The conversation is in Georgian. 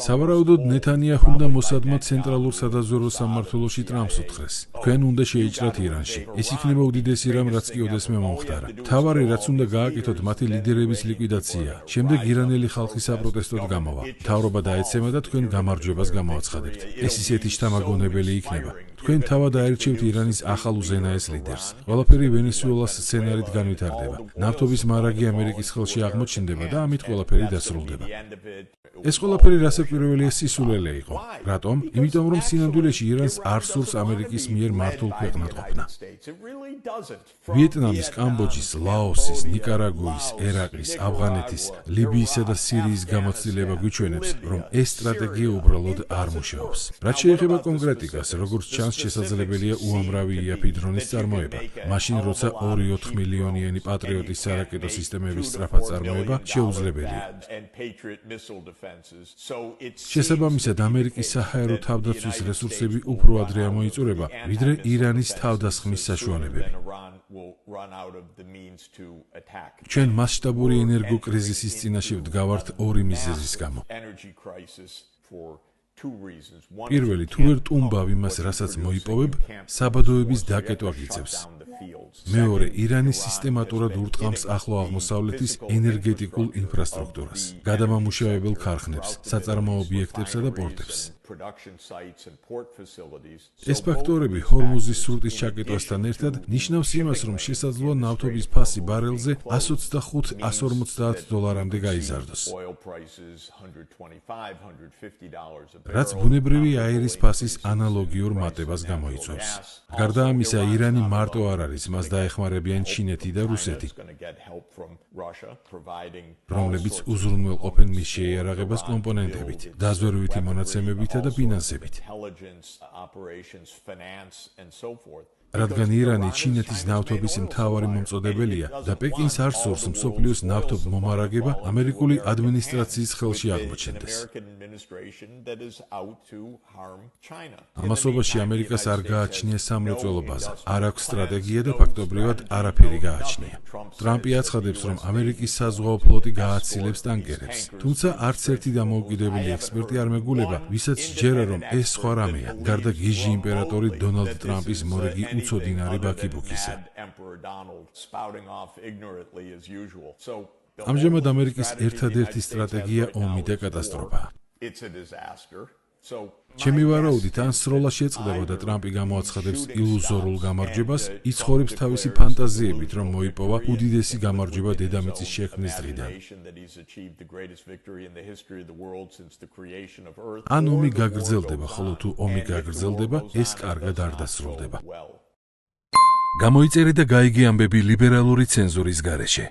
სავარაუდოდ ნეთანიაჰუმ და მოსადმა ცენტრალურ სადაზვერვო სამმართველოში ტრამპს უთხრეს. თქვენ უნდა შეიჭრათ ირანში. ეს იქნება უდიდესი რამ, რაც კი ოდესმე მომხდარა. მთავარი რაც უნდა გააკეთოთ მათი ლიდერების ლიკვიდაცია. შემდეგ ირანელი ხალხი საპროტესტოდ გამოვა. მთავრობა დაეცემა და თქვენ გამარჯვებას გამოაცხადებთ. ეს ისეთი შთამაგონებელი იქნება. თქვენ თავად აერჩევთ ირანის ახალ უზენაეს ლიდერს. ყველაფერი ვენესუელას სცენარით განვითარდება. ნავთობის მარაგი ამერიკის ხელში აღმოჩნდება და ამით ყველაფერი დასრულდება. ეს ყველაფერი რასაკვირველია სისულელე იყო. რატომ? იმიტომ რომ სინამდვილეში ირანს არ სურს ამერიკის მიერ მართულ ქვეყნად ყოფნა. ვიეტნამის, კამბოჯის, ლაოსის, ნიკარაგუის, ერაყის, ავღანეთის, ლიბიისა და სირიის გამოცდილება გვიჩვენებს, რომ ეს სტრატეგია უბრალოდ არ მუშაობს. რაც შეეხება კონკრეტიკას, როგორც ჩანს, შესაძლებელია უამრავი იაფი დრონის წარმოება. მაშინ, როცა 2-4 მილიონიანი პატრიოტის სარაკეტო სისტემების სწრაფად წარმოება შეუძლებელია. შესაბამისად, ამერიკის საჰაერო თავდაცვის რესურსები უფრო ადრე ამოიწურება, ვიდრე ირანის თავდასხმის საშუალებები. ჩვენ მასშტაბური ენერგოკრიზისის წინაშე ვდგავართ ორი მიზეზის გამო. პირველი, თუ ვერ ტუმბავ იმას, რასაც მოიპოვებ, საბადოების დაკეტვა გიწევს. მეორე, ირანი სისტემატურად ურტყამს ახლო აღმოსავლეთის ენერგეტიკულ ინფრასტრუქტურას, გადამამუშავებელ ქარხნებს, საწარმოო ობიექტებსა და პორტებს. ეს ფაქტორები ჰორმუზის სრუტის ჩაკეტვასთან ერთად ნიშნავს იმას, რომ შესაძლოა ნავთობის ფასი ბარელზე $125–150-მდე გაიზარდოს. რაც ბუნებრივი აირის ფასის ანალოგიურ მატებას გამოიწვევს. გარდა ამისა, ირანი მარტო არ არის, მას დაეხმარებიან ჩინეთი და რუსეთი, რომლებიც უზრუნველყოფენ მის შეიარაღებას კომპონენტებით, დაზვერვითი მონაცემებითა და ფინანსებით. რადგან ირანი ჩინეთის ნავთობის მთავარი მომწოდებელია და პეკინს არ სურს მსოფლიოს ნავთობ მომარაგება ამერიკული ადმინისტრაციის ხელში აღმოჩნდეს. ამასობაში ამერიკას არ გააჩნია სამრეწველო ბაზა, არ აქვს სტრატეგია და ფაქტობრივად არაფერი გააჩნია. ტრამპი აცხადებს, რომ ამერიკის საზღვაო ფლოტი გააცილებს ტანკერებს, თუმცა არც ერთი დამოუკიდებელი ექსპერტი არ მეგულება, ვისაც სჯერა, რომ ეს სხვა რამეა, გარდა გიჟი იმპერატორი დონალდ ტრამპის მორიგი უცოდინარი ბაქიბუქისა. ამჟამად ამერიკის ერთადერთი სტრატეგია ომი და კატასტროფაა. ჩემი ვარაუდით, ან სროლა შეწყდება და ტრამპი გამოაცხადებს ილუზორულ გამარჯვებას, იცხოვრებს თავისი ფანტაზიებით, რომ მოიპოვა უდიდესი გამარჯვება დედამიწის შექმნის დღიდან. ან ომი გაგრძელდება, ხოლო თუ ომი გაგრძელდება, ეს კარგად არ დასრულდება. გამოიწერე და გაიგე ამბები ლიბერალური ცენზურის გარეშე.